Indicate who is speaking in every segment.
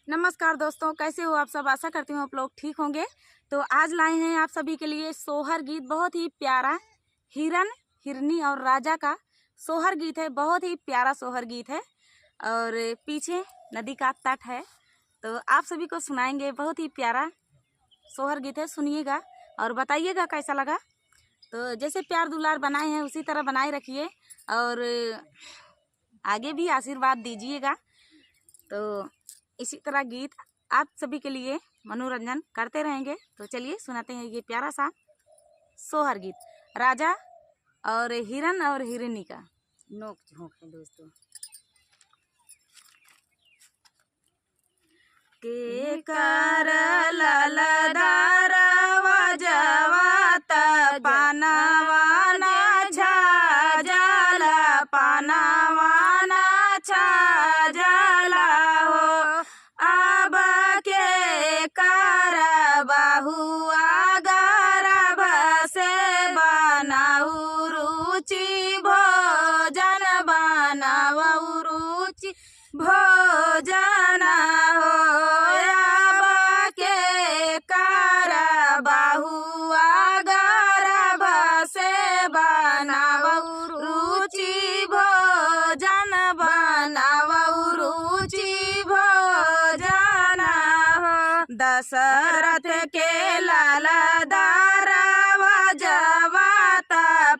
Speaker 1: नमस्कार दोस्तों, कैसे हो आप सब। आशा करती हूँ आप लोग ठीक होंगे। तो आज लाए हैं आप सभी के लिए सोहर गीत। बहुत ही प्यारा हिरन हिरनी और राजा का सोहर गीत है। बहुत ही प्यारा सोहर गीत है और पीछे नदी का तट है, तो आप सभी को सुनाएंगे। बहुत ही प्यारा सोहर गीत है, सुनिएगा और बताइएगा कैसा लगा। तो जैसे प्यार दुलार बनाए हैं उसी तरह बनाए रखिए और आगे भी आशीर्वाद दीजिएगा। तो इसी तरह गीत आप सभी के लिए मनोरंजन करते रहेंगे। तो चलिए सुनाते हैं ये प्यारा सा सोहर गीत, राजा और हिरन और हिरनी का नोक झोंक है दोस्तों। के कर ललदारवा जवात पानवाना झाजला पानवाना झाजला हो। अब के कर बहुआ गर्भ से बनाऊ रुचि भोजन बनाऊ रुचि भोजन हो। अब के कर बहुआ गर्भ से बनाऊ रुचि भोजन बनाऊ रुचि भोजन हो। दशरथ के ललदारवा जवात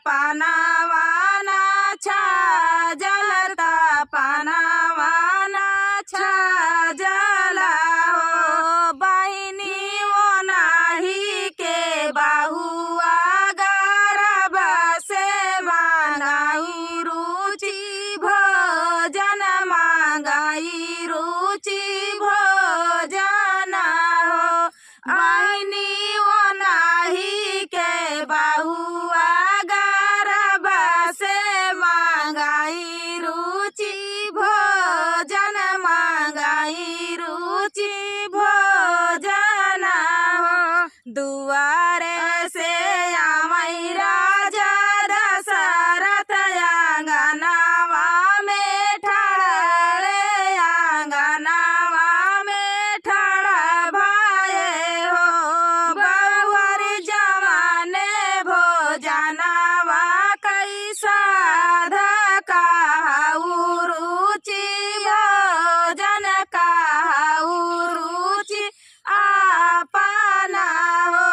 Speaker 1: पानवाना झाजलता पानवाना झाजला हो। बहिनी वो नाही के बहुआ गर्भ से मांगाई रुचि भोजन मांगाई रुचि भोजन हो। बहिनी वो नाही के बहुआ गर्भ से मांगाई रुचि भोजन मांगाई रुचि भोजन हो। दुआरे से आमई राजा दशरथ आंगनवा में ठाड़े आंगनवा में ठाड़ा भाए हो। बहुअर जवाने भोजनवा कैसा धकाऊ रुचि भोजन काऊ रुचि आपना हो।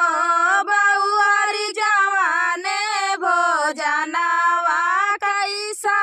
Speaker 1: बहुअर जवाने भोजनवा कैसा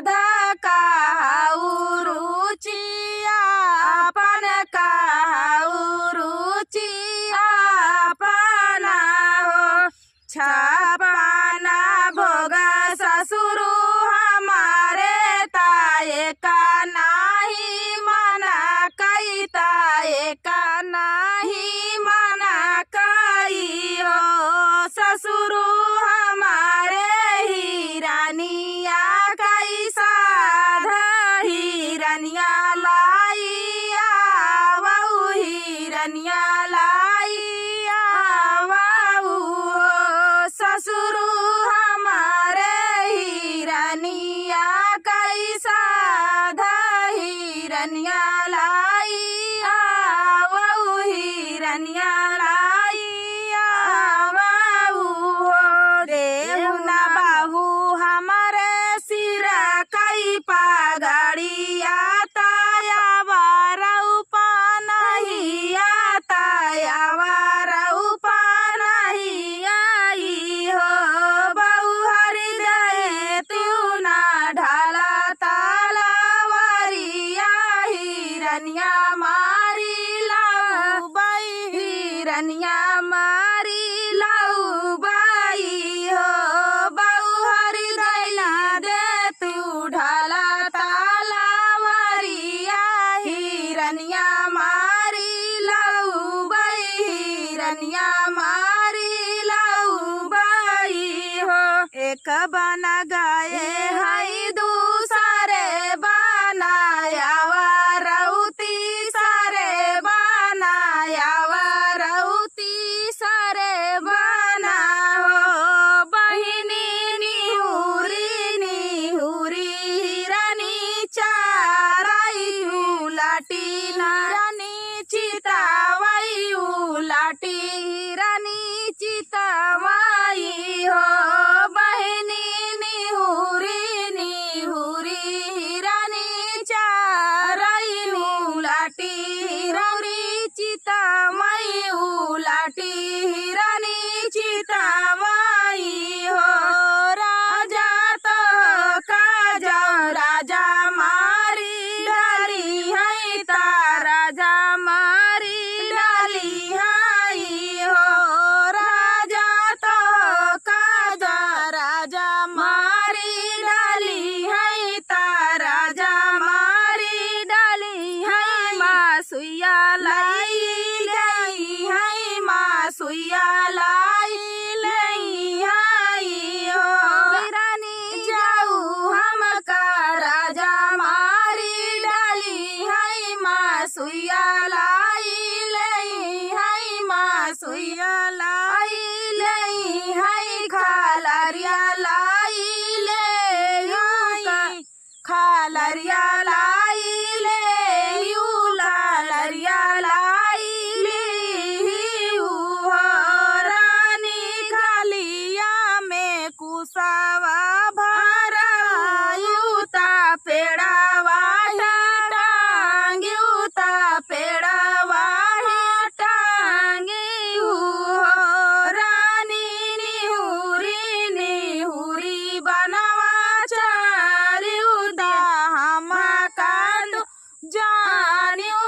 Speaker 1: धकाऊ रुचि आपन काऊ रुचि आपना हो। छापाना भोग ससुर हमारे ताये का नाही मना कई ताये का नाही मना कई हो। ससुर हमारे हिरनिया कैसा हिरनिया लाई आवऊ हिरनिया लाई आवऊ हो। ससुर हमारे हिरनिया कैसा हिरनिया लाई आवऊ हिरनिया लाई आवऊ हो। देहु न बाहू हमारे सिर कई पगड़िया ताया वारऊ नहीं आता वारऊ नहीं आई हो। बहु हृदय तू न ढाला तालावरिया हिरनिया मारी लाऊ बाई हिरनिया मारी लाऊ बाई हो। बहु हृदय न दे तू ढाला तालावरिया हिरनिया मारी लाऊ बाई हिरनिया मारी लाऊ बाई हो। एक बना गए हई दूसरे बनाया वारौती सारे बनाया वारौती सारे बना हो। बहिनी निहुरी निहुरी हिरनी चाराई लाटी नारायण सुइया लाई लई है माँ सुइया लाई लई है हो रानी जाऊ हमका राजा मारी डाली है माँ सुइया लाई लई है माँ सुइया लाई लई है खालरिया लाई ले खालरिया लाई ले लालरिया लाई ले रानी खालिया में कुसावा भरा यूता पेड़ावा टांग्यूता पेड़ावा टांगी रानी निहुरी बनवा चारियुदा हमका तो जानियो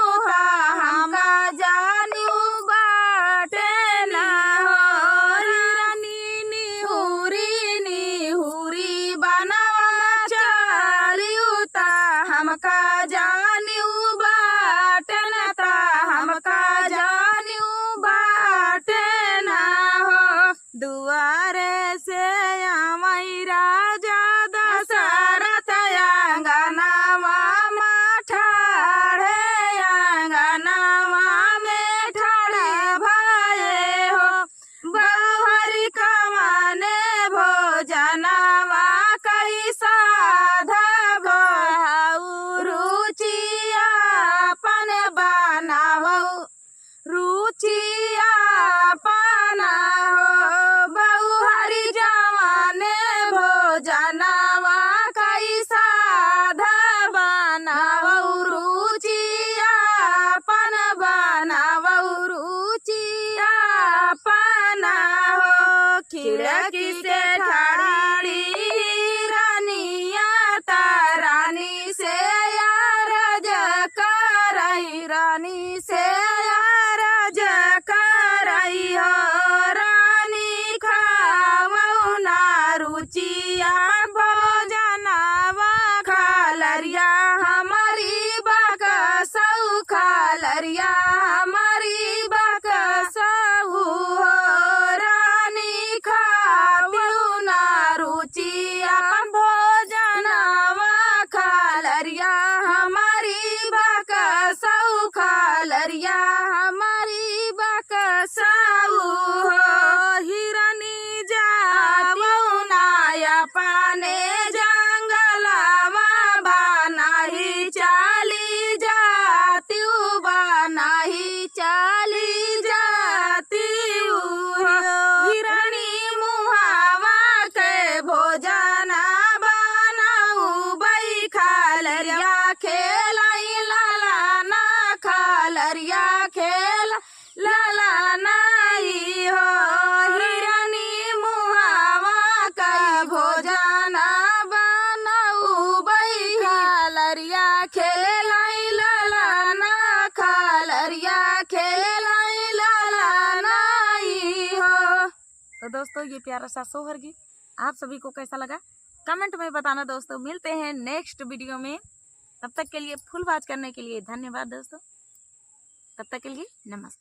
Speaker 1: हमका जानियो बाटे ना हो रानी निहुरी बनवा चारियुता हमका जानियो बाटे ना ता हमका जानियो बाटे ना हो दुआरे से आमई राजा दशरथ अंगनावा ठाड़े अंगनावा में ठाड़े भाए हो बहुहरी कमाने भोजनवा कई साधा रुचिया पन बनावो रुचिया पाना हो बहुहरी जवाने भोजनवा कई साधा बनावो रुचिया पन बनावो रुचिया पाना हो खिड़की से ठाड़ी रानिया तारानी से यारज करई रानी से यारज करई हो रानी खावो ना रुचिया भोजनवा खालरिया हमारी बकसऊ खालरिया हमारी बकसऊ हो रानी खावो ना रुचिया भोजनवा खालरिया हमारी बकसऊ खालरिया हमारी बकसऊ हो हिरनी जावो नाया पाने जंगलवा बनाही चाली जाती बनाही चाली जाती हिरनी मुहावा के भोजन बनाऊ बई खालरिया खेलाई लाला ना खालरिया खेल लाला नाई हो हिरनी मुहावा कई भोजन बनाऊ बई खालरिया खेलाई लाला ना खालरिया खेलाई लाला नाई हो। तो दोस्तों ये प्यारा सा सोहर गीत आप सभी को कैसा लगा कमेंट में बताना दोस्तों। मिलते हैं नेक्स्ट वीडियो में, तब तक के लिए फुल वॉच करने के लिए धन्यवाद दोस्तों। तब तक के लिए नमस्ते।